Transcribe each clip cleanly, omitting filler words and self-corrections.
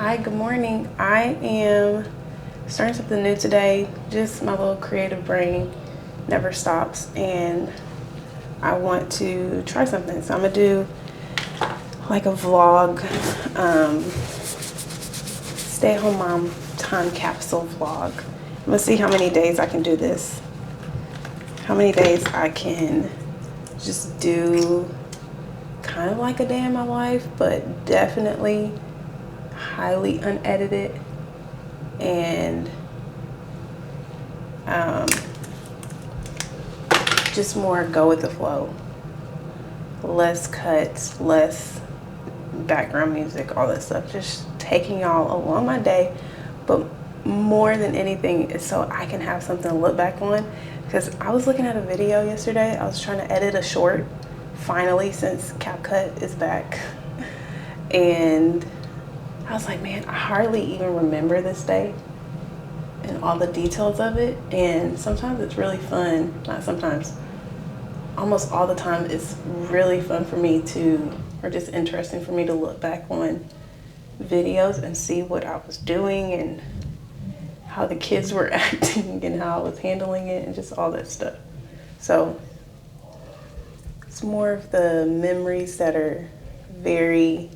Hi, good morning. I am starting something new today. Just my little creative brain never stops, and I want to try something. So I'm gonna do like a vlog, stay-at-home mom time capsule vlog. I'm gonna see how many days I can do this. How many days I can just do kind of like a day in my life, but definitely highly unedited and just more go with the flow. Less cuts, less background music, all that stuff. Just taking y'all along my day, but more than anything is so I can have something to look back on. Because I was looking at a video yesterday. I was trying to edit a short, finally, since CapCut is back. And I was like, man, I hardly even remember this day and all the details of it. And sometimes it's really fun, not sometimes, almost all the time it's really fun for me to, or just interesting for me to look back on videos and see what I was doing and how the kids were acting and how I was handling it and just all that stuff. So it's more of the memories that are very,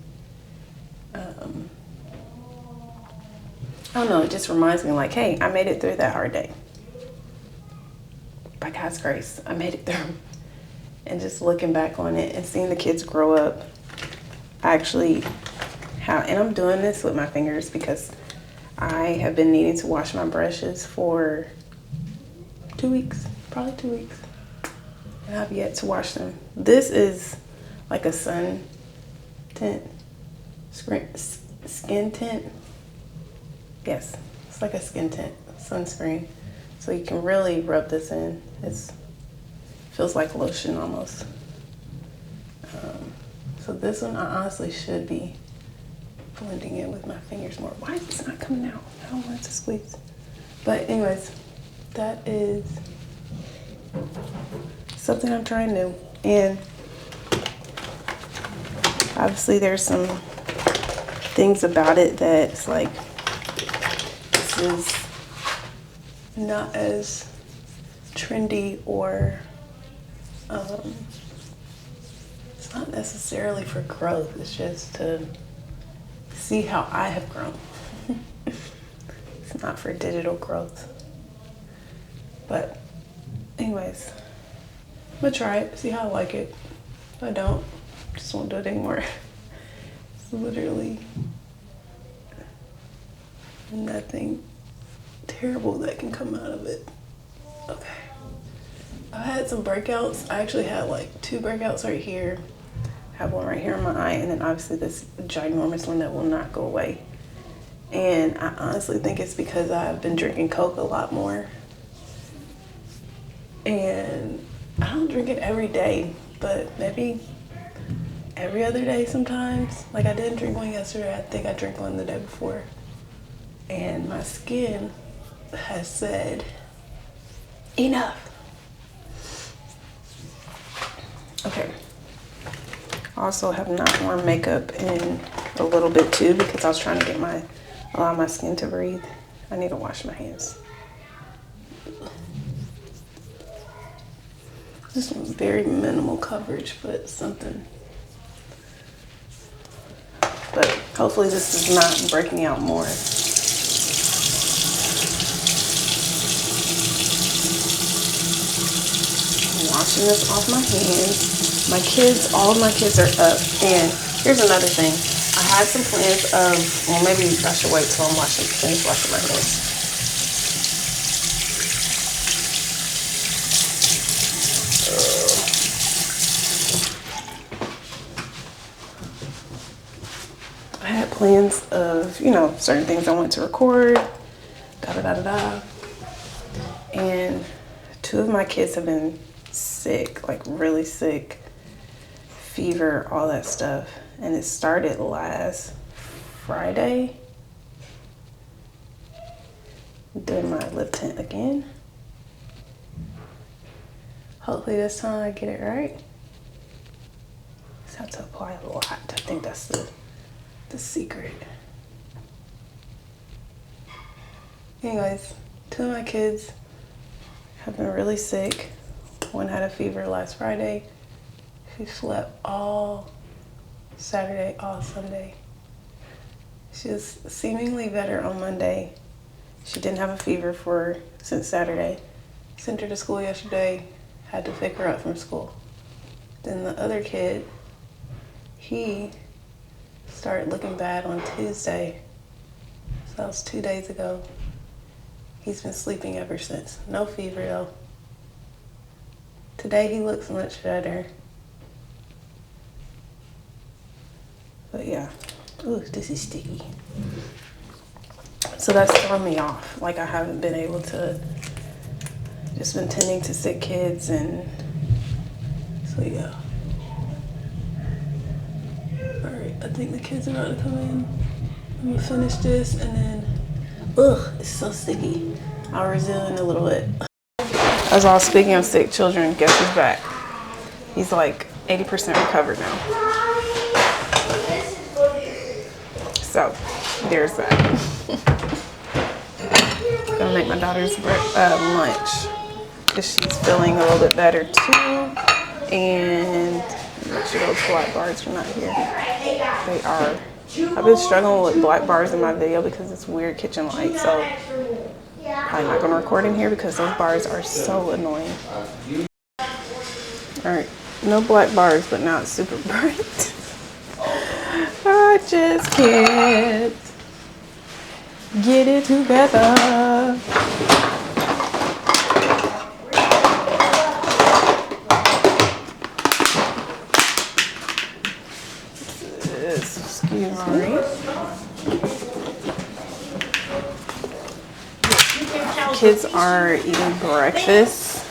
I don't know, it just reminds me like, hey, I made it through that hard day. By God's grace, I made it through. And just looking back on it and seeing the kids grow up. I actually have, and I'm doing this with my fingers because I have been needing to wash my brushes for 2 weeks, probably 2 weeks. And I've yet to wash them. This is like a sun tint, skin tint. Yes, it's like a skin tint, sunscreen. So you can really rub this in. It feels like lotion almost. So this one I honestly should be blending in with my fingers more. Why is this not coming out? I don't want it to squeeze. But anyways, that is something I'm trying new. And obviously there's some things about it that's like, this is not as trendy or it's not necessarily for growth. It's just to see how I have grown. It's not for digital growth. But anyways, I'm gonna try it, see how I like it. If I don't, just won't do it anymore. It's literally nothing terrible that can come out of it. Okay. I had some breakouts. I actually had like 2 breakouts right here. I have one right here in my eye, and then obviously this ginormous one that will not go away. And I honestly think it's because I've been drinking Coke a lot more. And I don't drink it every day, but maybe every other day sometimes. Like I didn't drink one yesterday. I think I drank one the day before. And my skin has said, enough. Okay. I also have not worn makeup in a little bit too because I was trying to get allow my skin to breathe. I need to wash my hands. This one's very minimal coverage, but something. But hopefully this is not breaking out more. Washing this off my hands. My kids, all of my kids are up. And here's another thing. I had some plans of, well, maybe I should wait till I'm finished washing my hands. I had plans of, certain things I wanted to record, And 2 of my kids have been sick, like really sick, fever, all that stuff. And it started last Friday. Doing my lip tint again. Hopefully this time I get it right. Just have to apply a lot. I think that's the secret. Anyways, 2 of my kids have been really sick. One had a fever last Friday. She slept all Saturday, all Sunday. She was seemingly better on Monday. She didn't have a fever since Saturday. Sent her to school yesterday, had to pick her up from school. Then the other kid, he started looking bad on Tuesday. So that was 2 days ago. He's been sleeping ever since. No fever though. Today he looks much better. But yeah, ooh, this is sticky. So that's thrown me off. Like I haven't been able to, just been tending to sick kids, and so yeah. All right, I think the kids are about to come in. I'm gonna finish this and then, ugh, it's so sticky. I'll resume in a little bit. As I was speaking of sick children, guess who's back? He's like 80% recovered now. So, there's that. Gonna make my daughter's lunch because she's feeling a little bit better too. And make sure those black bars are not here. They are. I've been struggling with black bars in my video because it's weird kitchen light. So probably not gonna record in here because those bars are so annoying. All right, no black bars, but now it's super bright. I just can't get it together. Excuse me. Kids are eating breakfast.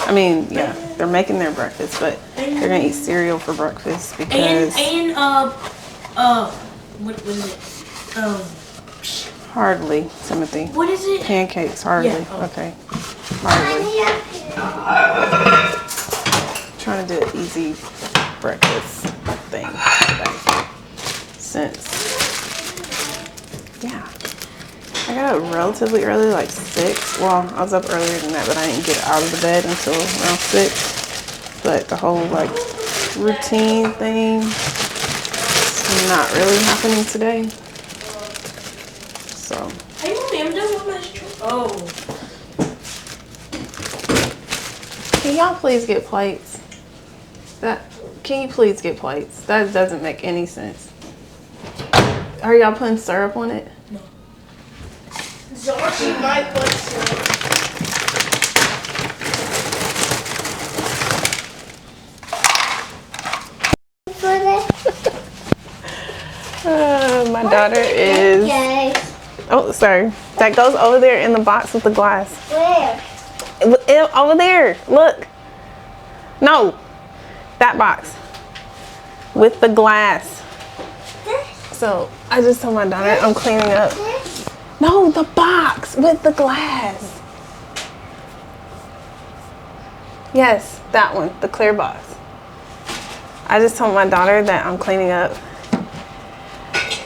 I mean, yeah, they're making their breakfast, but they're gonna eat cereal for breakfast because what was it? Hardly, Timothy. What is it? Pancakes, hardly. Yeah. Oh. Okay. Hardly. Trying to do an easy breakfast thing today. Since, yeah, I got up relatively early, like 6. Well, I was up earlier than that, but I didn't get out of the bed until around 6. But the whole like routine thing is not really happening today. So. Hey, mommy, I'm done with my Oh. Can y'all please get plates? Can you please get plates? That doesn't make any sense. Are y'all putting syrup on it? No. She might put syrup. My daughter is. Oh, sorry. That goes over there in the box with the glass. Where? Over there. Look. No. That box with the glass. So I just told my daughter I'm cleaning up. No, the box with the glass. Yes, that one, the clear box. I just told my daughter that I'm cleaning up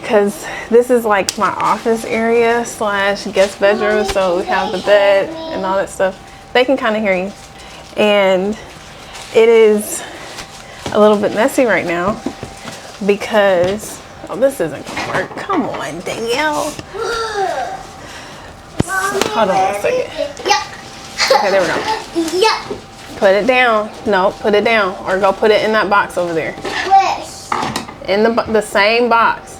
because this is like my office area / guest bedroom. So we have the bed and all that stuff. They can kind of hear you. And it is a little bit messy right now because, oh, this isn't gonna work. Come on, Danielle. Hold on a second. Okay, there we go. Yep. Put it down. No, put it down, or go put it in that box over there. Where? In the same box.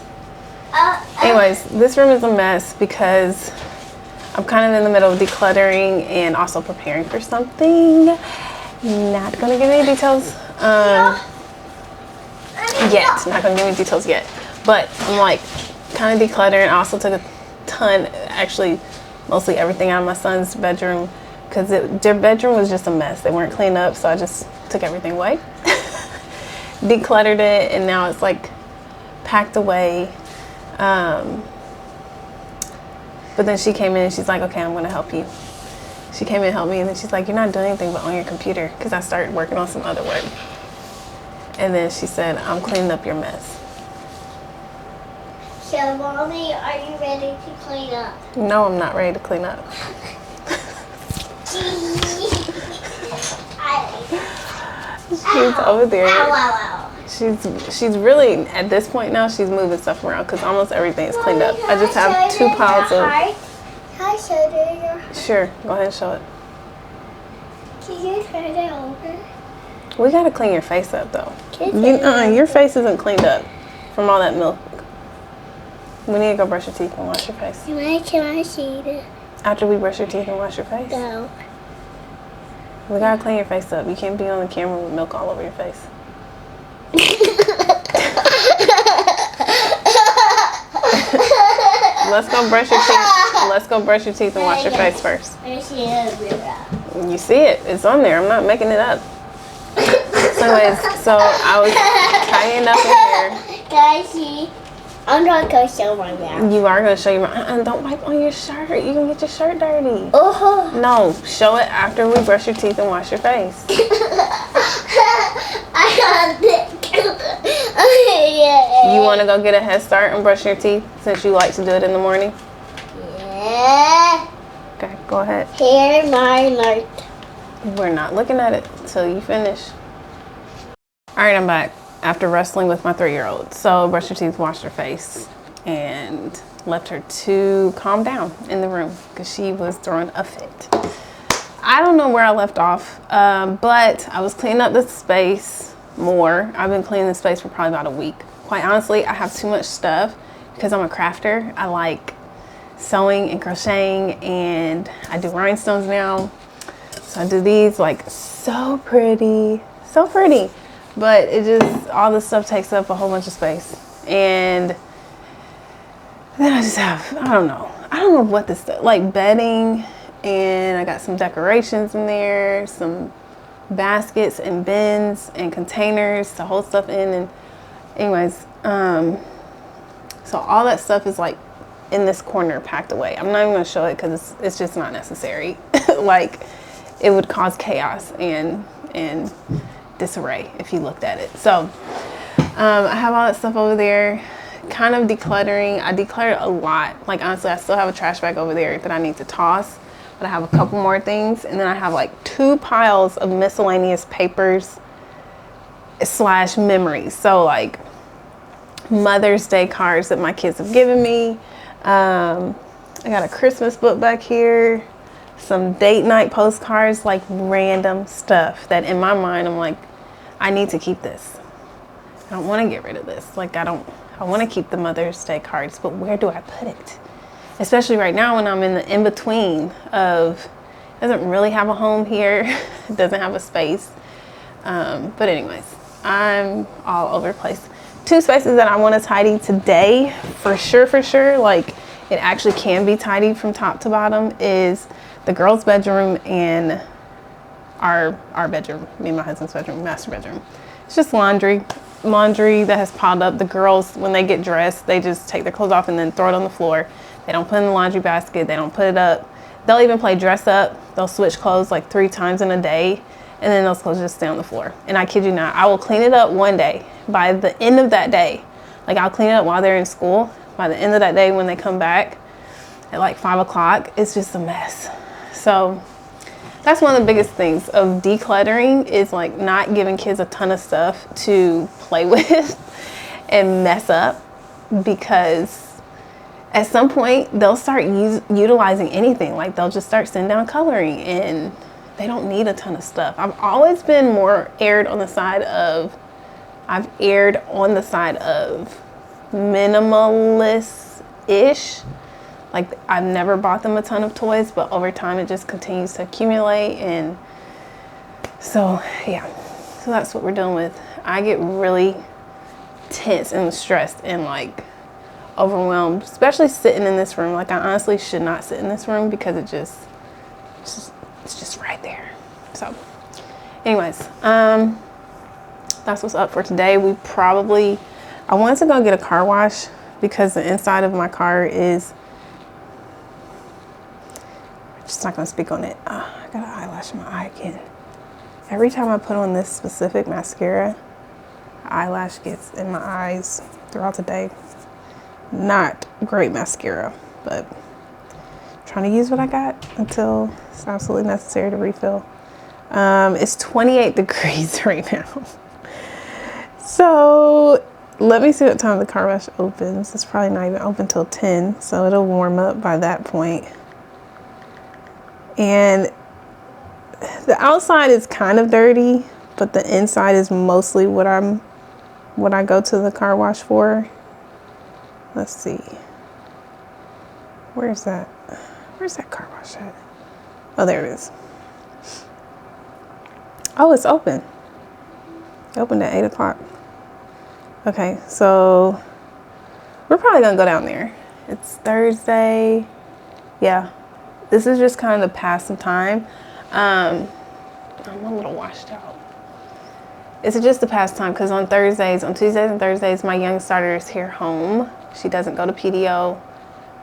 Anyways, this room is a mess because I'm kind of in the middle of decluttering and also preparing for something. Not gonna give any details yet. Not gonna give any details yet. But I'm like kind of decluttering. I also took a ton, actually mostly everything out of my son's bedroom because their bedroom was just a mess. They weren't cleaned up, so I just took everything away. Decluttered it, and now it's like packed away. But then she came in and she's like, okay, I'm gonna help you. She came in and helped me, and then she's like, you're not doing anything but on your computer, because I started working on some other work. And then she said, I'm cleaning up your mess. So, Mommy, are you ready to clean up? No, I'm not ready to clean up. She's over there. Ow, ow, ow. She's really, at this point now, she's moving stuff around because almost everything is cleaned up. I just have 2 piles of... Can I show you your heart? Sure, go ahead and show it. Can you turn it over? We gotta clean your face up though. Can you Your face isn't cleaned up from all that milk. We need to go brush your teeth and wash your face. Can I see it? After we brush your teeth and wash your face? No. We gotta clean your face up. You can't be on the camera with milk all over your face. Let's go brush your teeth. Let's go brush your teeth and wash your face first. I see it. You see it. It's on there. I'm not making it up. So anyways, so I was tying up your hair. Can I see? I'm not going to show my mouth. You are going to show your mouth. Don't wipe on your shirt. You're going to get your shirt dirty. Oh. No, show it after we brush your teeth and wash your face. I got it. You want to go get a head start and brush your teeth since you like to do it in the morning? Yeah. Okay, go ahead. Here, my light. We're not looking at it until you finish. All right, I'm back after wrestling with my 3-year-old. So brush your teeth, wash your face, and left her to calm down in the room because she was throwing a fit. I don't know where I left off, but I was cleaning up the space more. I've been cleaning the space for probably about a week. Quite honestly, I have too much stuff because I'm a crafter. I like sewing and crocheting, and I do rhinestones now. So I do these, like, so pretty, but it just, all this stuff takes up a whole bunch of space. And then I just have, I don't know what this stuff, like bedding, and I got some decorations in there, some baskets and bins and containers to hold stuff in. And anyways, so all that stuff is like in this corner packed away. I'm not even gonna show it because it's just not necessary. Like, it would cause chaos and disarray if you looked at it. So I have all that stuff over there, kind of decluttering. I decluttered a lot. Like, honestly, I still have a trash bag over there that I need to toss, but I have a couple more things, and then I have like 2 piles of miscellaneous papers / memories. So like Mother's Day cards that my kids have given me. I got a Christmas book back here, some date night postcards, like random stuff that in my mind I'm like, I need to keep this. I don't want to get rid of this. Like, I want to keep the Mother's Day cards, but where do I put it? Especially right now when I'm in the in-between of, it doesn't really have a home here. It doesn't have a space. But anyways, I'm all over the place. 2 spaces that I want to tidy today, for sure, like it actually can be tidied from top to bottom, is the girls' bedroom and our bedroom, me and my husband's bedroom, master bedroom. It's just laundry that has piled up. The girls, when they get dressed, they just take their clothes off and then throw it on the floor. They don't put it in the laundry basket. They don't put it up. They'll even play dress up. They'll switch clothes like 3 times in a day, and then those clothes just stay on the floor. And I kid you not, I will clean it up one day. By the end of that day, like, I'll clean it up while they're in school. By the end of that day, when they come back at like 5 o'clock, it's just a mess. So that's one of the biggest things of decluttering, is like not giving kids a ton of stuff to play with and mess up, because at some point they'll start utilizing anything. Like, they'll just start sitting down coloring, and they don't need a ton of stuff. I've always been more erred on the side of minimalist-ish. Like, I've never bought them a ton of toys, but over time it just continues to accumulate. And so, yeah, so that's what we're dealing with. I get really tense and stressed and like overwhelmed, especially sitting in this room. Like, I honestly should not sit in this room because it's just right there. So anyways, that's what's up for today. I wanted to go get a car wash because the inside of my car is, just not gonna speak on it. I got an eyelash in my eye again. Every time I put on this specific mascara, eyelash gets in my eyes throughout the day. not great mascara, but trying to use what I got until it's absolutely necessary to refill. It's 28 degrees right now. So let me see what time the car wash opens. It's probably not even open till 10, so it'll warm up by that point. And the outside is kind of dirty, but the inside is mostly what I go to the car wash for. Let's see. Where's that? Where's that car wash at? Oh, there it is. Oh, it's open. It opened at 8 o'clock. Okay, so we're probably gonna go down there. It's Thursday. Yeah, this is just kind of to pass some time. I'm a little washed out. It's just to pass time because on Tuesdays and Thursdays, my young starter is here home. She doesn't go to PDO.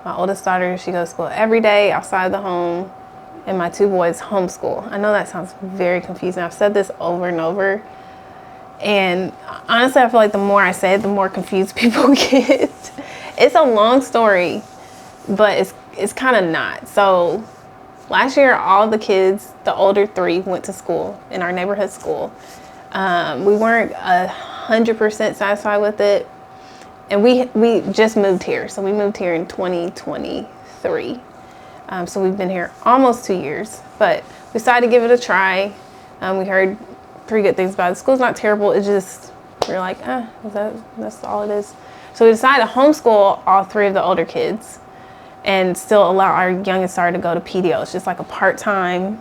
My oldest daughter, she goes to school every day outside the home. And my 2 boys homeschool. I know that sounds very confusing. I've said this over and over. And honestly, I feel like the more I say it, the more confused people get. It's a long story, but it's kind of not. So last year, all the kids, the older 3, went to school in our neighborhood school. We weren't 100% satisfied with it. And we just moved here. So we moved here in 2023. So we've been here almost 2 years, but we decided to give it a try. We heard 3 good things about it. The school's not terrible. It's just, we're like, that's all it is. So we decided to homeschool all 3 of the older kids and still allow our youngest starter to go to PDO. It's just like a part-time.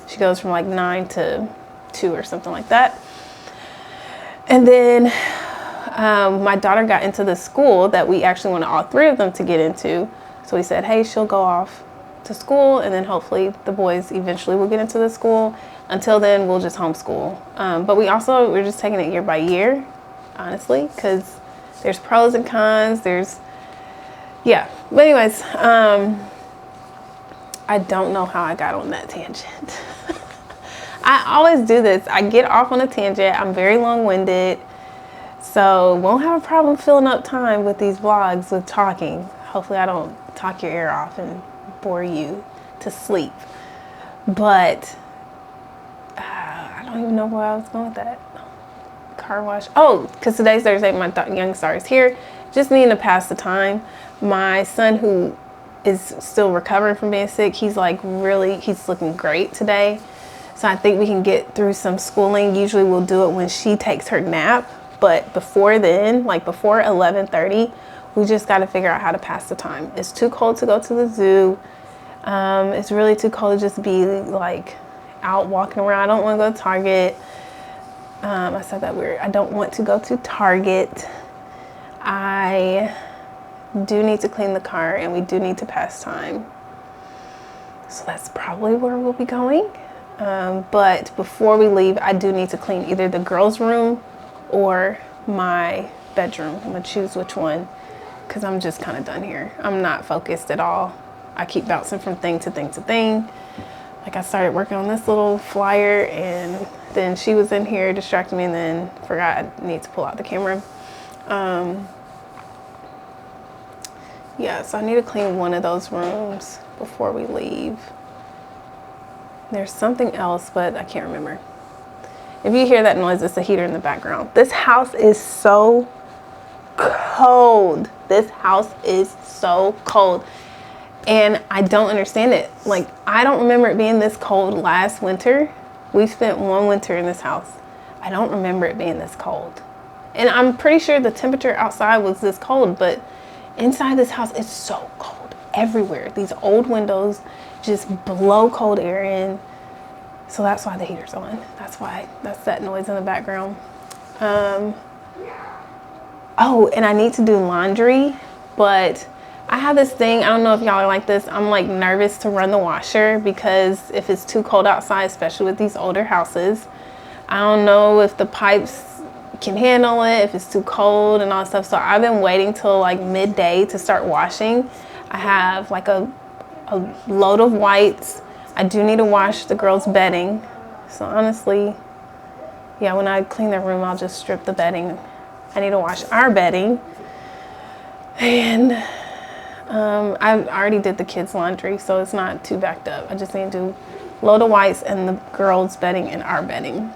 She goes from like 9 to 2 or something like that. And then my daughter got into the school that we actually wanted all 3 of them to get into. So we said, hey, she'll go off to school, and then hopefully the boys eventually will get into the school. Until then, we'll just homeschool. But we're just taking it year by year, honestly, because there's pros and cons. Yeah. But anyways, I don't know how I got on that tangent. I always do this. I get off on a tangent. I'm very long-winded, so won't have a problem filling up time with these vlogs with talking. Hopefully I don't talk your ear off and bore you to sleep. But I don't even know where I was going with that. Car wash. Oh, because today's Thursday, my young star is here. Just needing to pass the time. My son, who is still recovering from being sick, he's looking great today. So I think we can get through some schooling. Usually we'll do it when she takes her nap. But before then, like before 11:30, we just got to figure out how to pass the time. It's too cold to go to the zoo. It's really too cold to just be like out walking around. I don't want to go to Target. I said that weird. I don't want to go to Target. I do need to clean the car, and we do need to pass time. So that's probably where we'll be going. But before we leave, I do need to clean either the girls' room or my bedroom. I'm gonna choose which one, because I'm just kind of done here. I'm not focused at all. I keep bouncing from thing to thing to thing. Like I started working on this little flyer, and then she was in here distracting me, and then forgot I need to pull out the camera. Yeah, so I need to clean one of those rooms before we leave. There's something else, but I can't remember. If you hear that noise, it's a heater in the background. This house is so cold. This house is so cold. And I don't understand it. Like, I don't remember it being this cold last winter. We spent one winter in this house. I don't remember it being this cold. And I'm pretty sure the temperature outside was this cold, but inside this house, it's so cold everywhere. These old windows just blow cold air in. So that's why the heater's on. That's that noise in the background. Oh, and I need to do laundry, but I have this thing. I don't know if y'all are like this. I'm like nervous to run the washer because if it's too cold outside, especially with these older houses, I don't know if the pipes can handle it, if it's too cold and all that stuff. So I've been waiting till like midday to start washing. I have like a load of whites. I do need to wash the girls' bedding. So honestly, yeah, when I clean their room, I'll just strip the bedding. I need to wash our bedding. And I already did the kids' laundry, so it's not too backed up. I just need to do load of whites and the girls' bedding and our bedding.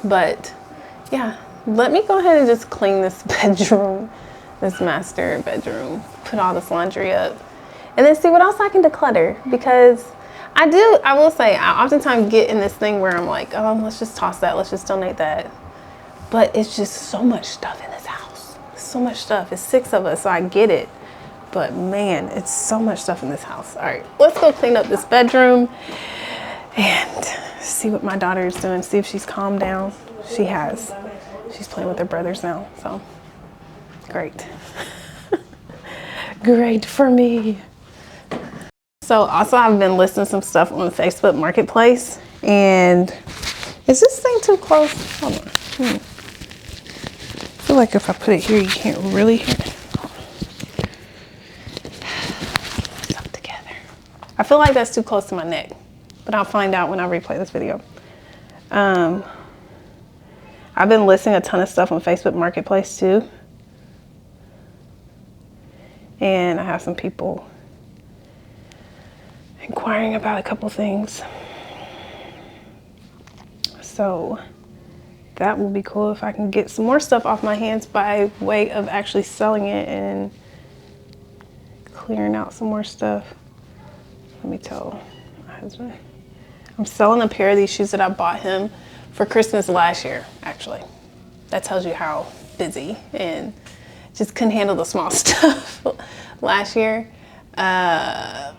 But yeah, let me go ahead and just clean this bedroom, this master bedroom, put all this laundry up, and then see what else I can declutter. Because I will say, I oftentimes get in this thing where I'm like, oh, let's just toss that, let's just donate that. But it's just so much stuff in this house. So much stuff. It's 6 of us, so I get it. But man, it's so much stuff in this house. All right, let's go clean up this bedroom and see what my daughter is doing, see if she's calmed down. She has. She's playing with her brothers now, so great. Great for me. So also I've been listing some stuff on Facebook Marketplace, and is this thing too close? Hold on. I feel like if I put it here, you can't really hear it. Stuff together. I feel like that's too close to my neck, but I'll find out when I replay this video. I've been listing a ton of stuff on Facebook Marketplace too. And I have some people inquiring about a couple things. So that will be cool if I can get some more stuff off my hands by way of actually selling it and clearing out some more stuff. Let me tell my husband. I'm selling a pair of these shoes that I bought him for Christmas last year, actually. That tells you how busy and just couldn't handle the small stuff last year. I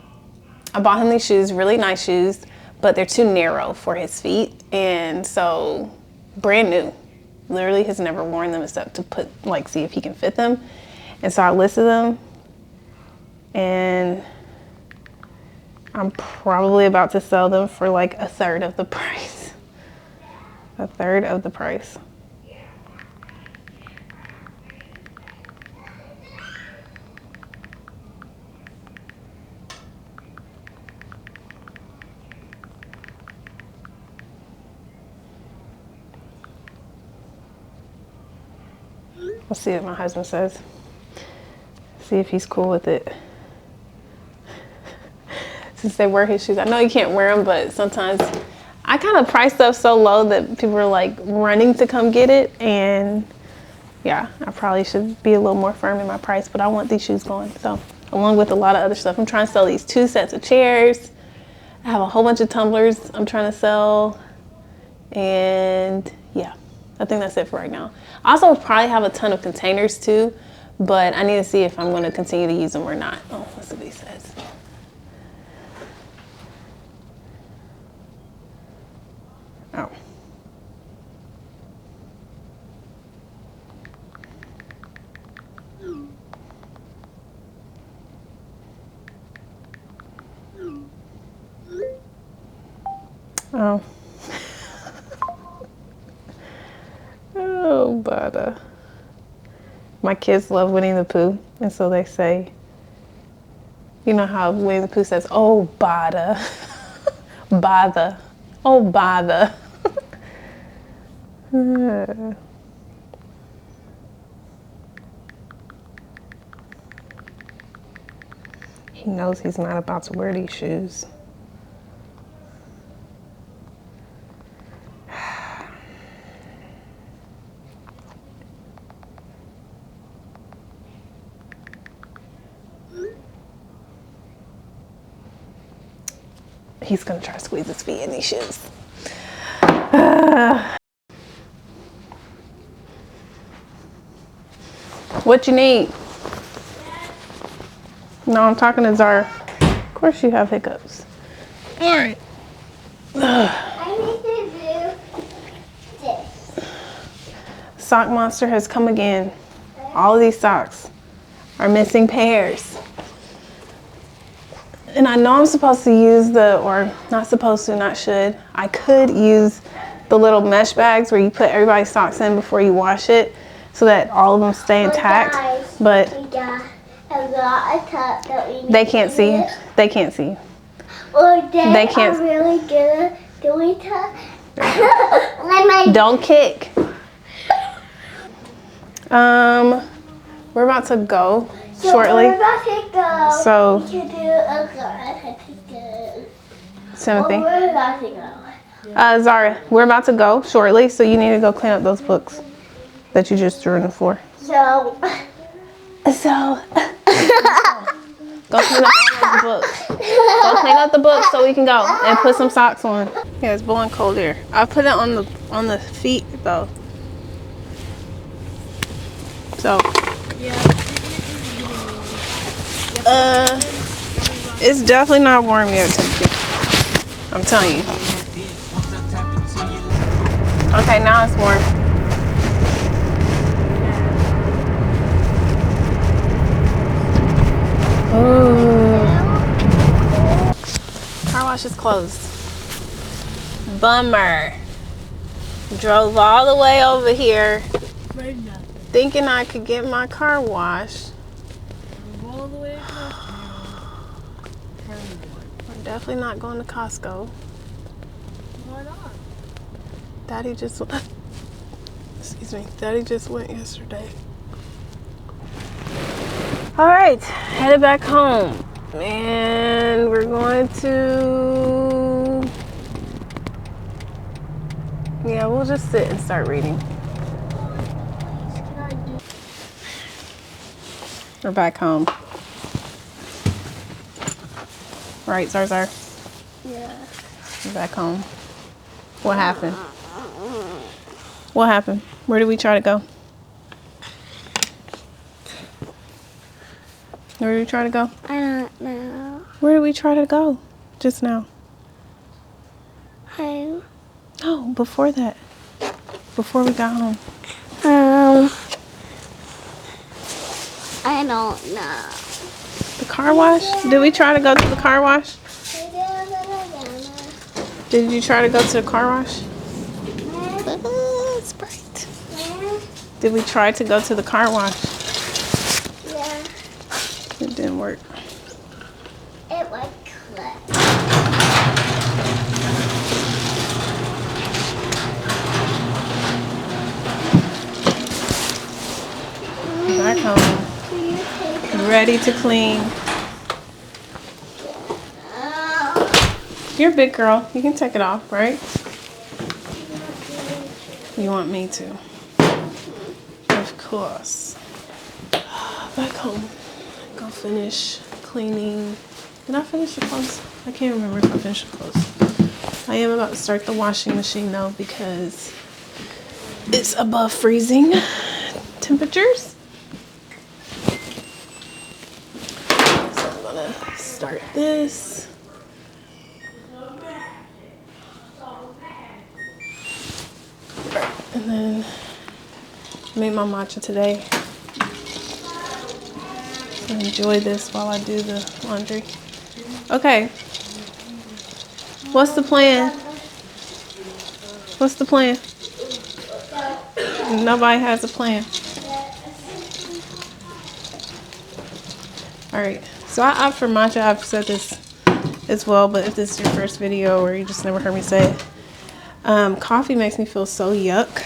bought him these shoes, really nice shoes, but they're too narrow for his feet. And so brand new, literally has never worn them except to put, like, see if he can fit them. And so I listed them, and I'm probably about to sell them for like 1/3 of the price. 1/3 of the price. We'll see what my husband says. See if he's cool with it. Since they wear his shoes. I know you can't wear them, but sometimes I kind of price stuff so low that people are like running to come get it. And yeah, I probably should be a little more firm in my price, but I want these shoes going. So along with a lot of other stuff, I'm trying to sell these 2 sets of chairs. I have a whole bunch of tumblers I'm trying to sell. And yeah, I think that's it for right now. I also probably have a ton of containers too, but I need to see if I'm going to continue to use them or not. Oh, let's see what he says. Oh. Oh. Oh, but my kids love Winnie the Pooh, and so they say, you know how Winnie the Pooh says, "Oh, bother, bother, oh, bother." He knows he's not about to wear these shoes. He's gonna try to squeeze his feet in these shoes. What you need? No, I'm talking to Zara. Of course you have hiccups. All right. I need to do this. Sock monster has come again. All of these socks are missing pairs. And I know I'm supposed to use or not supposed to, not should. I could use the little mesh bags where you put everybody's socks in before you wash it so that all of them stay intact. Guys, but we got a lot of cup that we need they can't to see. use. They can't see. Or they can't. are really good at doing that. Don't kick. We're about to go So shortly. we're about to go. So, To do a go. Timothy. We're about to go. Zara, we're about to go shortly, so you need to go clean up those books that you just threw on the floor. So. Go clean up all those books. Go clean up the books so we can go and put some socks on. Yeah, it's blowing cold air. I put it on the feet though. So it's definitely not warm yet, Timothy. I'm telling you. Okay, now it's warm. Ooh. Car wash is closed. Bummer. Drove all the way over here thinking I could get my car washed. All the way across. I'm definitely not going to Costco. Why not? Daddy just Daddy just went yesterday. All right, headed back home. And we're going to, yeah, we'll just sit and start reading. We're back home. Right, Zarzar? Yeah. We're back home. What happened? What happened? Where did we try to go? Where did we try to go? I don't know. Where did we try to go just now? Home. No, before that. Before we got home. I don't know. The car wash? Did we try to go to the car wash? Did you try to go to the car wash? It's bright. Did we try to go to the car wash? Yeah. It didn't work. It was close. Back home. Ready to clean. You're a big girl. You can take it off, right? You want me to? Of course. Back home. Go finish cleaning. Did I finish the clothes? I can't remember if I finished the clothes. I am about to start the washing machine though because it's above freezing temperatures. So I'm gonna start this. And then made my matcha today. Enjoy this while I do the laundry. Okay. What's the plan? What's the plan? Nobody has a plan. Alright. So I opt for matcha. I've said this as well, but if this is your first video or you just never heard me say it, coffee makes me feel so yuck.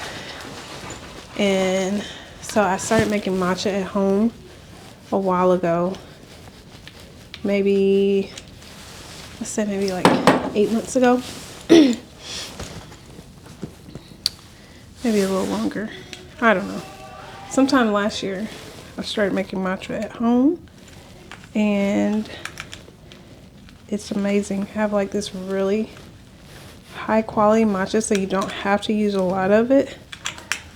And so I started making matcha at home a while ago. Maybe, let's say maybe like 8 months ago. Maybe a little longer. I don't know. Sometime last year, I started making matcha at home. And it's amazing. I have like this really high quality matcha so you don't have to use a lot of it.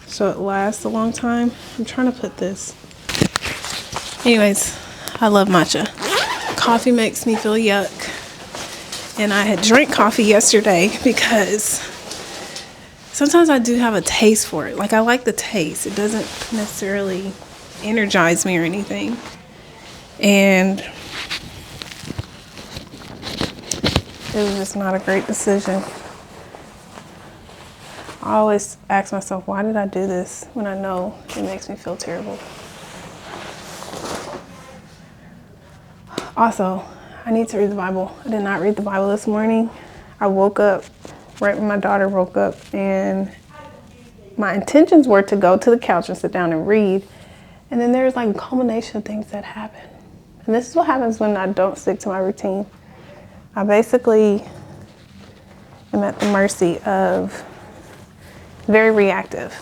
So it lasts a long time. I'm trying to put this. Anyways, I love matcha. Coffee makes me feel yuck. And I had drank coffee yesterday because sometimes I do have a taste for it. Like I like the taste. It doesn't necessarily energize me or anything. And it was just not a great decision. I always ask myself, why did I do this when I know it makes me feel terrible? Also, I need to read the Bible. I did not read the Bible this morning. I woke up right when my daughter woke up, and my intentions were to go to the couch and sit down and read. And then there's like a culmination of things that happen. And this is what happens when I don't stick to my routine. I basically am at the mercy of very reactive.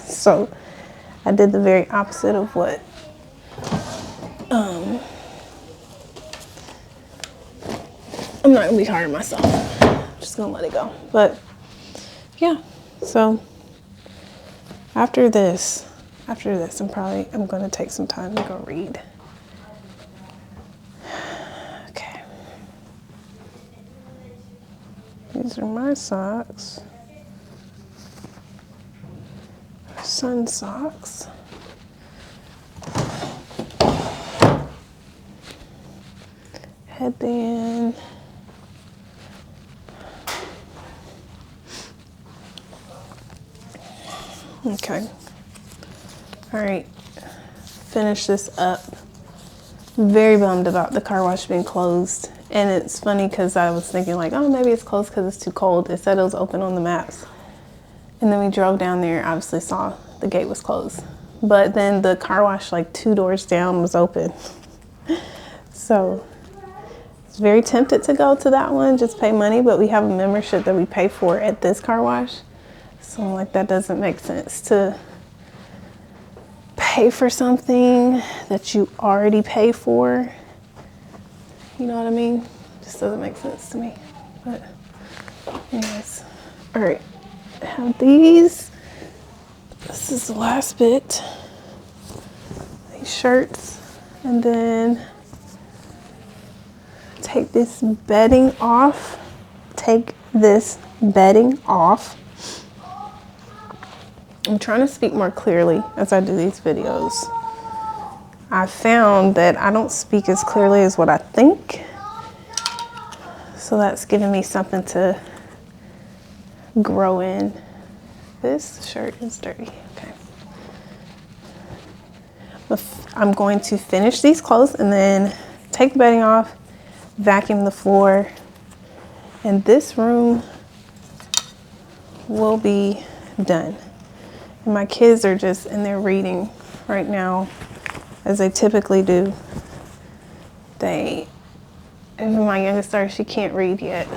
So I did the very opposite of what I'm not gonna be hard on myself. I'm just gonna let it go. But yeah, so after this, I'm gonna take some time to go read. Okay. These are my socks. Sun socks. Headband. Okay. All right. Finish this up. Very bummed about the car wash being closed. And it's funny because I was thinking like, oh, maybe it's closed because it's too cold. It said it was open on the maps. And then we drove down there, obviously saw the gate was closed. But then the car wash like 2 doors down was open. So I was very tempted to go to that one, just pay money, but we have a membership that we pay for at this car wash. So I'm like, that doesn't make sense to pay for something that you already pay for. You know what I mean? Just doesn't make sense to me. But anyways, all right. I have these. This is the last bit. These shirts. And then take this bedding off. Take this bedding off. I'm trying to speak more clearly as I do these videos. I found that I don't speak as clearly as what I think. So that's giving me something to grow in. This shirt is dirty. Okay. I'm going to finish these clothes and then take the bedding off, vacuum the floor, and this room will be done. And my kids are just in there reading right now, as they typically do. Even my youngest daughter, she can't read yet.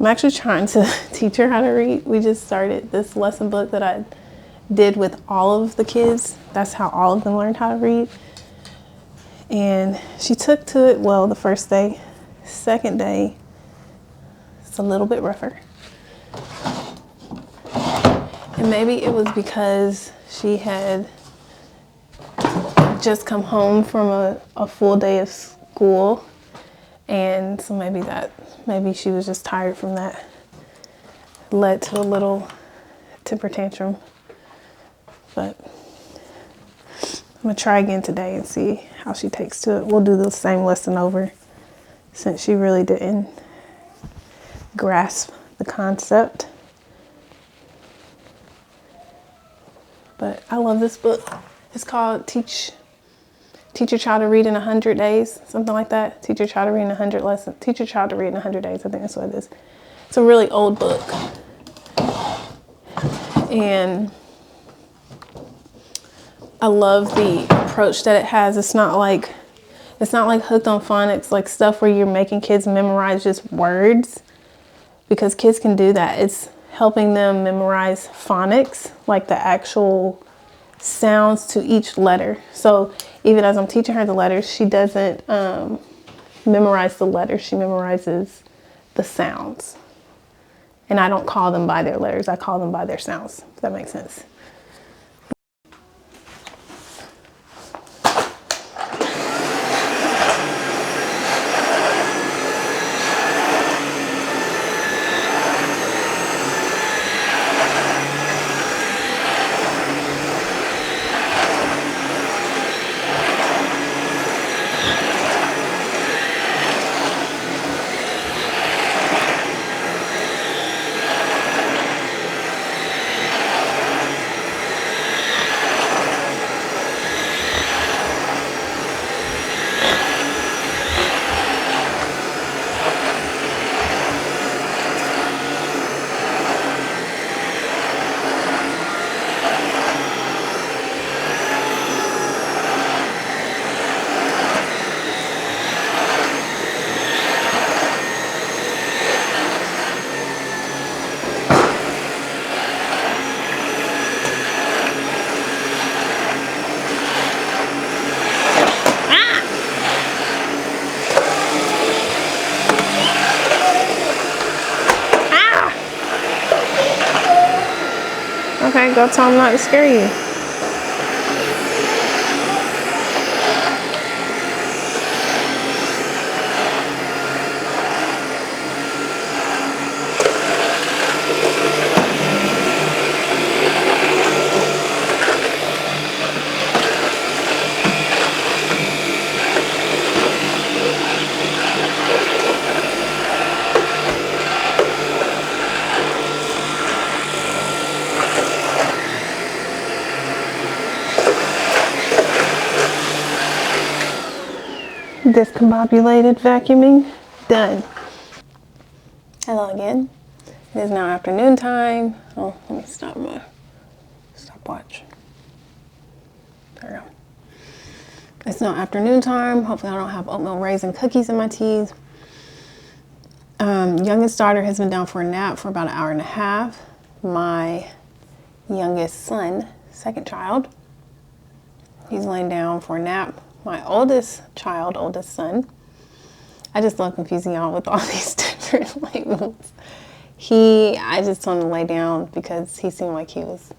I'm actually trying to teach her how to read. We just started this lesson book that I did with all of the kids. That's how all of them learned how to read. And she took to it well the first day. Second day, it's a little bit rougher. And maybe it was because she had just come home from a full day of school. And so maybe she was just tired from that. Led to a little temper tantrum. But I'm gonna try again today and see how she takes to it. We'll do the same lesson over since she really didn't grasp the concept. But I love this book. It's called Teach Your Child to Read in 100 Days, something like that. Teach your child to read in 100 lessons. Teach your child to read in 100 days. I think that's what it is. It's a really old book. And I love the approach that it has. It's not like hooked on phonics, like stuff where you're making kids memorize just words, because kids can do that. It's helping them memorize phonics, like the actual sounds to each letter. So even as I'm teaching her the letters, she doesn't memorize the letters. She memorizes the sounds. And I don't call them by their letters. I call them by their sounds, if that makes sense. Okay, go tell him not to scare you. Discombobulated vacuuming done. Hello again. It is now afternoon time. Oh, let me stop my stopwatch. There we go. It's now afternoon time. Hopefully I don't have oatmeal raisin cookies in my teas. Youngest daughter has been down for a nap for about an hour and a half. My youngest son, second child, he's laying down for a nap. My oldest child, oldest son, I just love confusing y'all with all these different labels. I just told him to lay down because he seemed like he was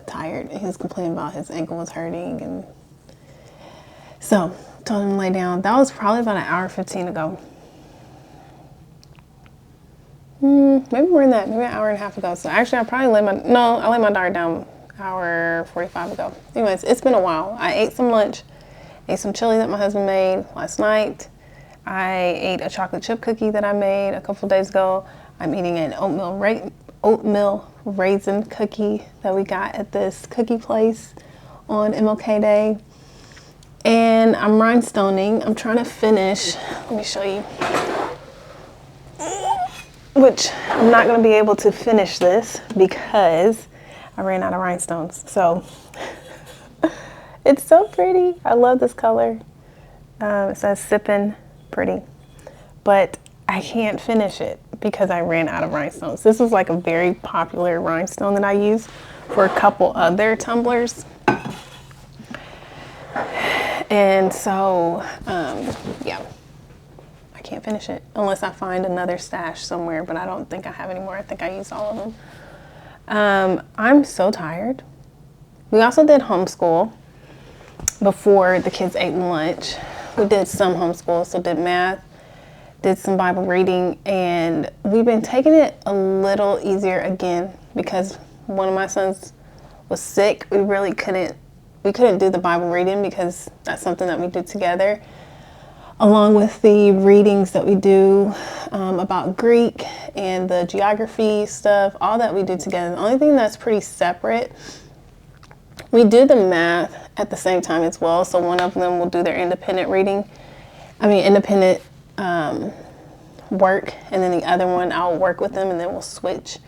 tired. He was complaining about his ankle was hurting, and so told him to lay down. That was probably about an hour 15 ago. Maybe more than that, maybe an hour and a half ago. So actually I laid my daughter down hour 45 ago. Anyways, it's been a while. I ate some lunch, ate some chili that my husband made last night. I ate a chocolate chip cookie that I made a couple days ago. I'm eating an oatmeal raisin cookie that we got at this cookie place on MLK Day. And I'm rhinestoning. I'm trying to finish. Let me show you. Which I'm not going to be able to finish this because I ran out of rhinestones. So it's so pretty. I love this color. It says sippin' pretty, but I can't finish it because I ran out of rhinestones. This is like a very popular rhinestone that I use for a couple other tumblers. And so, yeah. Can't finish it unless I find another stash somewhere, but I don't think I have any more. I think I used all of them. I'm so tired. We also did homeschool before the kids ate lunch. We did some homeschool, so did math, did some Bible reading, and we've been taking it a little easier again because one of my sons was sick. We couldn't do the Bible reading because that's something that we do together, along with the readings that we do about Greek and the geography stuff, all that we do together. The only thing that's pretty separate, we do the math at the same time as well. So one of them will do their independent work, and then the other one I'll work with them and then we'll switch.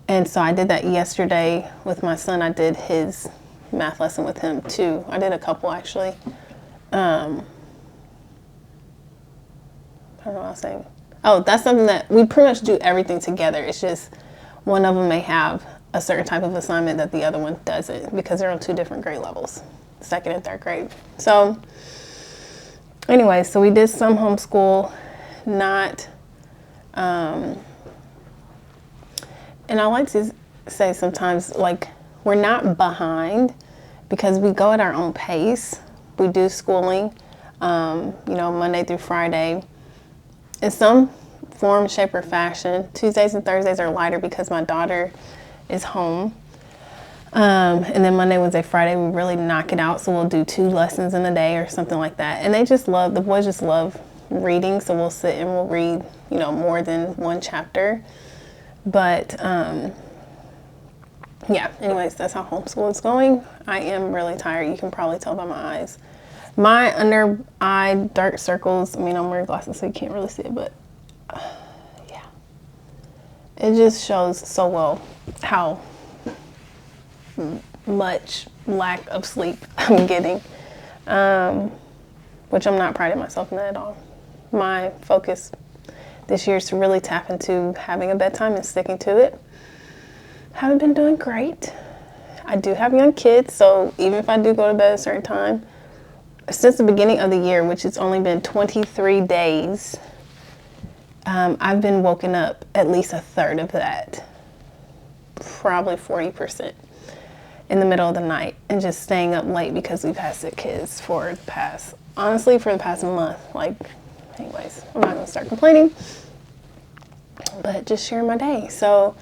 And so I did that yesterday with my son. I did his math lesson with him too. I did a couple actually. I don't know what I was saying. Oh, that's something that we pretty much do everything together. It's just one of them may have a certain type of assignment that the other one doesn't because they're on two different grade levels, second and third grade. So anyway, so we did some homeschool, not, and I like to say sometimes, like, we're not behind because we go at our own pace. We do schooling, Monday through Friday. In some form, shape, or fashion. Tuesdays and Thursdays are lighter because my daughter is home. And then Monday, Wednesday, Friday, we really knock it out. So we'll do 2 lessons in a day or something like that. And the boys just love reading. So we'll sit and we'll read, more than one chapter. But yeah, anyways, that's how homeschool is going. I am really tired. You can probably tell by my eyes. My under eye dark circles, I'm wearing glasses so you can't really see it, but yeah. It just shows so well how much lack of sleep I'm getting, which I'm not priding myself in that at all. My focus this year is to really tap into having a bedtime and sticking to it. Haven't been doing great. I do have young kids, so even if I do go to bed at a certain time, since the beginning of the year, which has only been 23 days, I've been woken up at least a third of that. probably 40% in the middle of the night and just staying up late because we've had sick kids for the past, honestly, for the past month. Like, anyways, I'm not gonna start complaining, but just sharing my day. So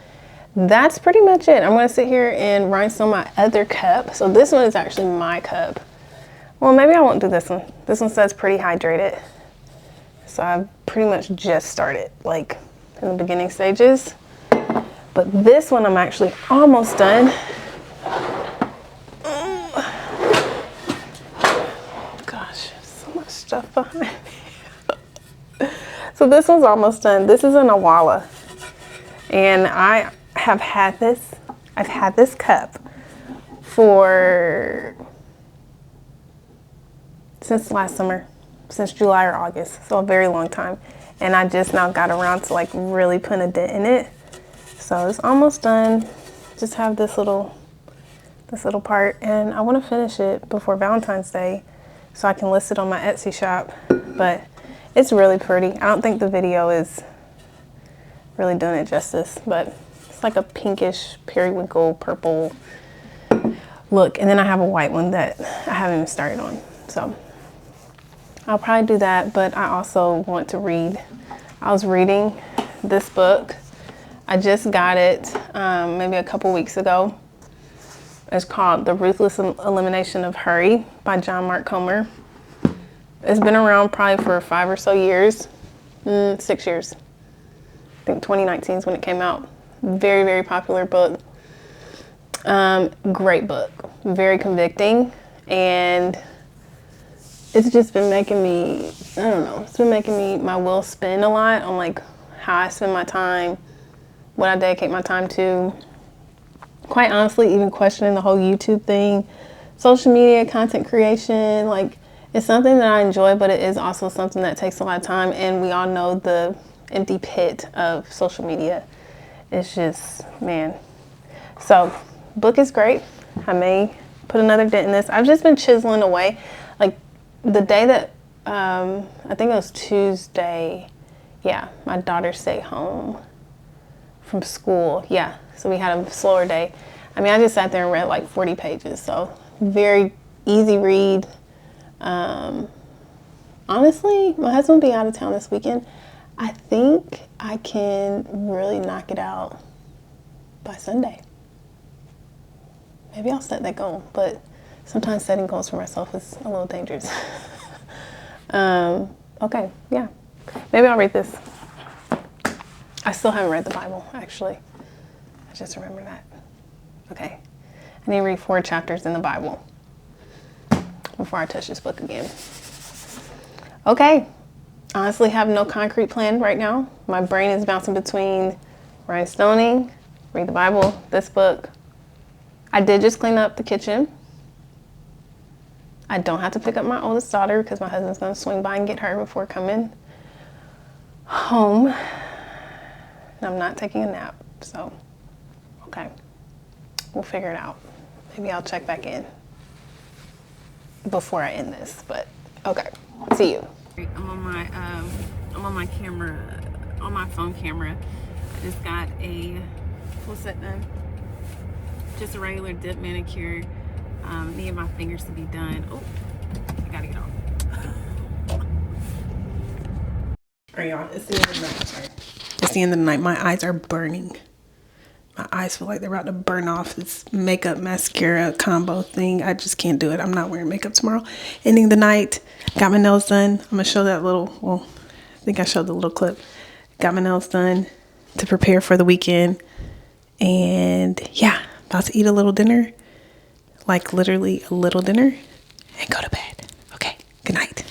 that's pretty much it. I'm gonna sit here and rhinestone my other cup. So this one is actually my cup. Well, maybe I won't do this one. This one says pretty hydrated. So I've pretty much just started, like in the beginning stages. But this one I'm actually almost done. Gosh, so much stuff behind me. So this one's almost done. This is an Awala. And I've had this cup since last summer, since July or August, so a very long time. And I just now got around to like really putting a dent in it. So it's almost done. Just have this little part, and I want to finish it before Valentine's Day so I can list it on my Etsy shop. But it's really pretty. I don't think the video is really doing it justice, but it's like a pinkish periwinkle purple look. And then I have a white one that I haven't even started on. So I'll probably do that, but I also want to read. I was reading this book. I just got it maybe a couple weeks ago. It's called The Ruthless Elimination of Hurry by John Mark Comer. It's been around probably for 5 or so years, 6 years. I think 2019 is when it came out. Very, very popular book. Great book. Very convicting. And it's just been making me, I don't know, it's been making me, my wheel spin a lot on like how I spend my time, what I dedicate my time to. Quite honestly, even questioning the whole YouTube thing, social media, content creation, like it's something that I enjoy, but it is also something that takes a lot of time. And we all know the empty pit of social media. It's just, man. So, book is great. I may put another dent in this. I've just been chiseling away. Like the day that, I think it was Tuesday. Yeah, my daughter stayed home from school. Yeah, so we had a slower day. I mean, I just sat there and read like 40 pages. So very easy read. Honestly, my husband will be out of town this weekend. I think I can really knock it out by Sunday. Maybe I'll set that goal, but sometimes setting goals for myself is a little dangerous. Okay, yeah. Maybe I'll read this. I still haven't read the Bible, actually. I just remember that. Okay. I need to read 4 chapters in the Bible before I touch this book again. Okay. Honestly, have no concrete plan right now. My brain is bouncing between rhinestoning, read the Bible, this book. I did just clean up the kitchen. I don't have to pick up my oldest daughter because my husband's going to swing by and get her before coming home. And I'm not taking a nap, so, okay. We'll figure it out. Maybe I'll check back in before I end this, but okay. See you. I'm on my camera, on my phone camera. I just got a full set done. Just a regular dip manicure. Need my fingers to be done. Oh, I gotta get off. Alright, y'all, it's the end of the night. Sorry. It's the end of the night. My eyes are burning. My eyes feel like they're about to burn off this makeup mascara combo thing. I just can't do it. I'm not wearing makeup tomorrow. Ending the night. Got my nails done. I'm gonna show that little, well, I think I showed the little clip. Got my nails done to prepare for the weekend. And yeah, about to eat a little dinner. Like literally a little dinner. And go to bed. Okay, good night.